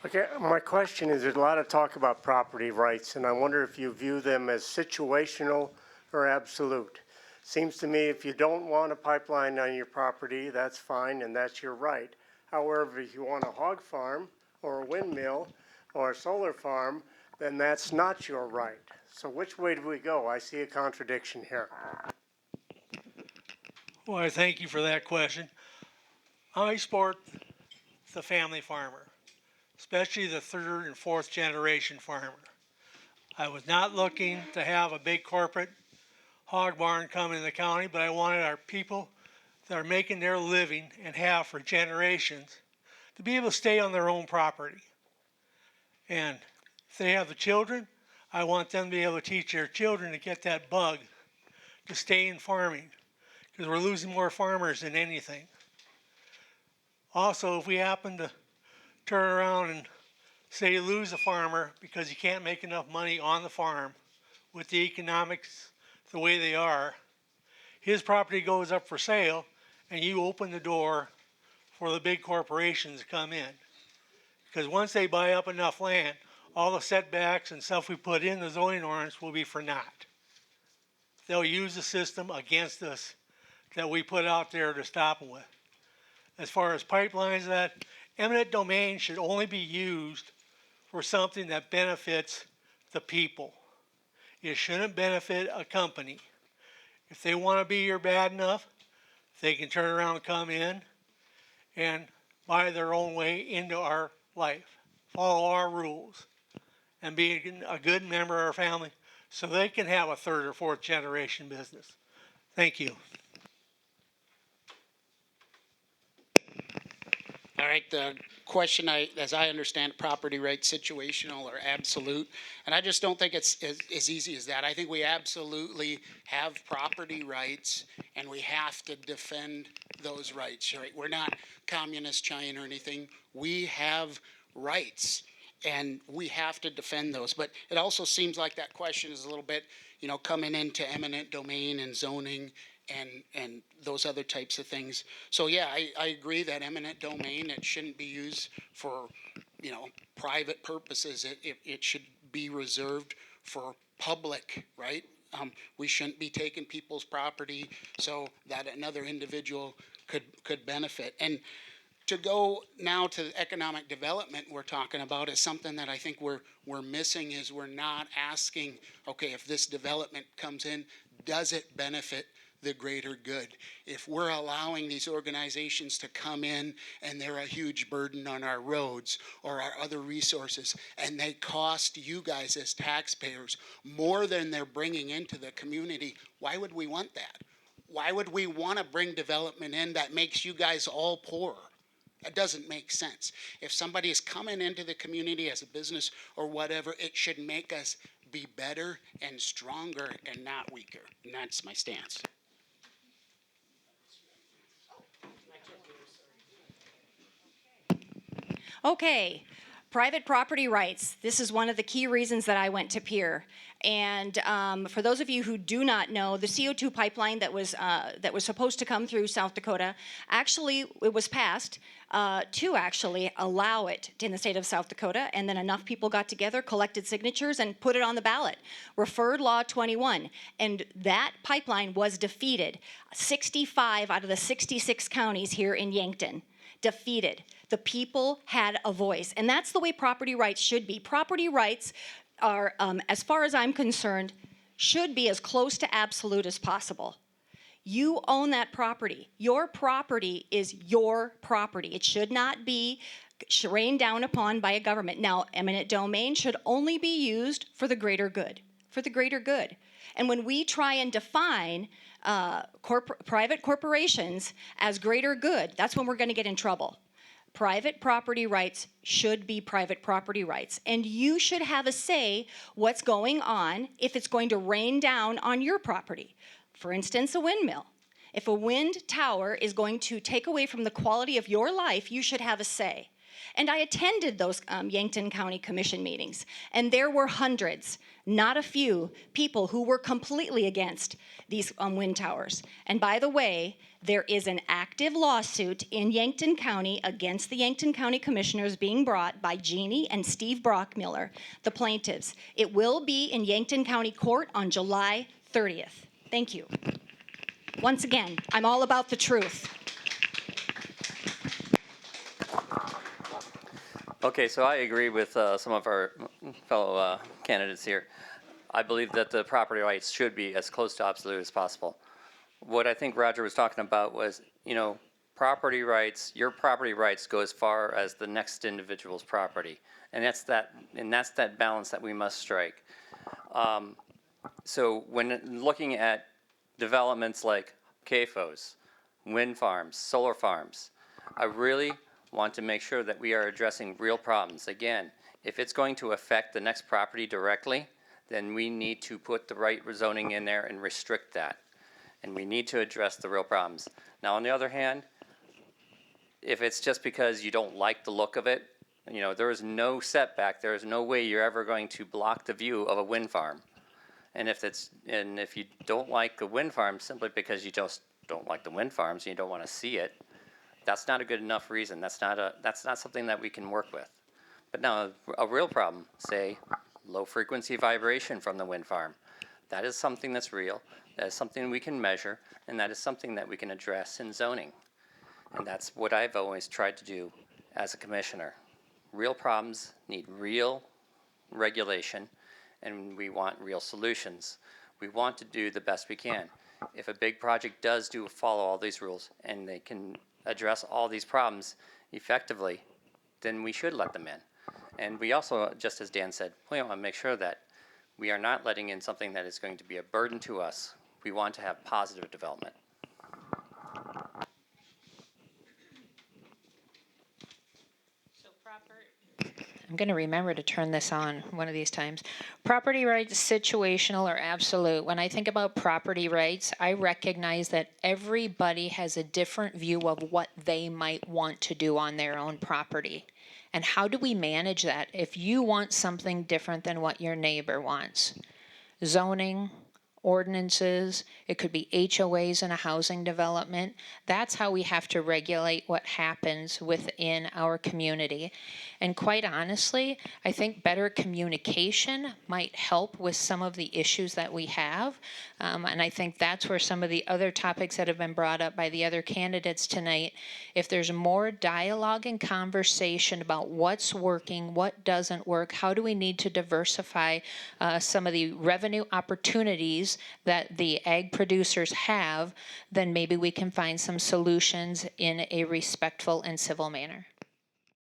Okay, my question is, there's a lot of talk about property rights, and I wonder if you view them as situational or absolute. Seems to me if you don't want a pipeline on your property, that's fine and that's your right. However, if you want a hog farm or a windmill or a solar farm, then that's not your right. So which way do we go? I see a contradiction here. Well, I thank you for that question. I support the family farmer, especially the third and fourth generation farmer. I was not looking to have a big corporate hog barn come in the county, but I wanted our people that are making their living and have for generations to be able to stay on their own property. And if they have the children, I want them to be able to teach their children to get that bug to stay in farming, because we're losing more farmers than anything. Also, if we happen to turn around and say you lose a farmer because you can't make enough money on the farm with the economics the way they are, his property goes up for sale and you open the door for the big corporations to come in. Because once they buy up enough land, all the setbacks and stuff we put in the zoning ordinance will be for naught. They'll use the system against us that we put out there to stop them with. As far as pipelines, that eminent domain should only be used for something that benefits the people. It shouldn't benefit a company. If they want to be here bad enough, they can turn around and come in and buy their own way into our life, follow our rules, and be a good member of our family so they can have a third or fourth generation business. Thank you. All right, the question, as I understand, property rights, situational or absolute, and I just don't think it's as easy as that. I think we absolutely have property rights, and we have to defend those rights. Right? We're not communist China or anything. We have rights, and we have to defend those. But it also seems like that question is a little bit, coming into eminent domain and zoning and those other types of things. So yeah, I agree that eminent domain, it shouldn't be used for, private purposes. It should be reserved for public, right? We shouldn't be taking people's property so that another individual could benefit. And to go now to the economic development we're talking about is something that I think we're missing, is we're not asking, okay, if this development comes in, does it benefit the greater good? If we're allowing these organizations to come in and they're a huge burden on our roads or our other resources, and they cost you guys as taxpayers more than they're bringing into the community, why would we want that? Why would we want to bring development in that makes you guys all poorer? That doesn't make sense. If somebody is coming into the community as a business or whatever, it should make us be better and stronger and not weaker. And that's my stance. Okay, private property rights. This is one of the key reasons that I went to Pierre. And for those of you who do not know, the CO2 pipeline that was supposed to come through South Dakota, actually it was passed to actually allow it in the state of South Dakota, and then enough people got together, collected signatures, and put it on the ballot. Referred Law 21, and that pipeline was defeated. 65 out of the 66 counties here in Yankton. Defeated. The people had a voice, and that's the way property rights should be. Property rights are, as far as I'm concerned, should be as close to absolute as possible. You own that property. Your property is your property. It should not be rained down upon by a government. Now, eminent domain should only be used for the greater good. For the greater good. And when we try and define private corporations as greater good, that's when we're going to get in trouble. Private property rights should be private property rights. And you should have a say what's going on if it's going to rain down on your property. For instance, a windmill. If a wind tower is going to take away from the quality of your life, you should have a say. And I attended those Yankton County Commission meetings, and there were hundreds, not a few, people who were completely against these wind towers. And by the way, there is an active lawsuit in Yankton County against the Yankton County Commissioners being brought by Jeannie and Steve Brockmiller, the plaintiffs. It will be in Yankton County Court on July 30th. Thank you. Once again, I'm all about the truth. Okay, so I agree with some of our fellow candidates here. I believe that the property rights should be as close to absolute as possible. What I think Roger was talking about was, you know, property rights, your property rights go as far as the next individual's property. And that's that balance that we must strike. So when looking at developments like CAFOs, wind farms, solar farms, I really want to make sure that we are addressing real problems. Again, if it's going to affect the next property directly, then we need to put the right rezoning in there and restrict that. And we need to address the real problems. Now, on the other hand, if it's just because you don't like the look of it, you know, there is no setback, there is no way you're ever going to block the view of a wind farm. And if you don't like the wind farm simply because you just don't like the wind farms and you don't want to see it, that's not a good enough reason. That's not something that we can work with. But now a real problem, say low frequency vibration from the wind farm, that is something that's real, that is something we can measure, and that is something that we can address in zoning. And that's what I've always tried to do as a commissioner. Real problems need real regulation, and we want real solutions. We want to do the best we can. If a big project does follow all these rules and they can address all these problems effectively, then we should let them in. And we also, just as Dan said, we want to make sure that we are not letting in something that is going to be a burden to us. We want to have positive development. I'm going to remember to turn this on one of these times. Property rights, situational or absolute. When I think about property rights, I recognize that everybody has a different view of what they might want to do on their own property. And how do we manage that if you want something different than what your neighbor wants? Zoning, ordinances, it could be HOAs in a housing development. That's how we have to regulate what happens within our community. And quite honestly, I think better communication might help with some of the issues that we have. And I think that's where some of the other topics that have been brought up by the other candidates tonight, if there's more dialogue and conversation about what's working, what doesn't work, how do we need to diversify some of the revenue opportunities that the ag producers have, then maybe we can find some solutions in a respectful and civil manner.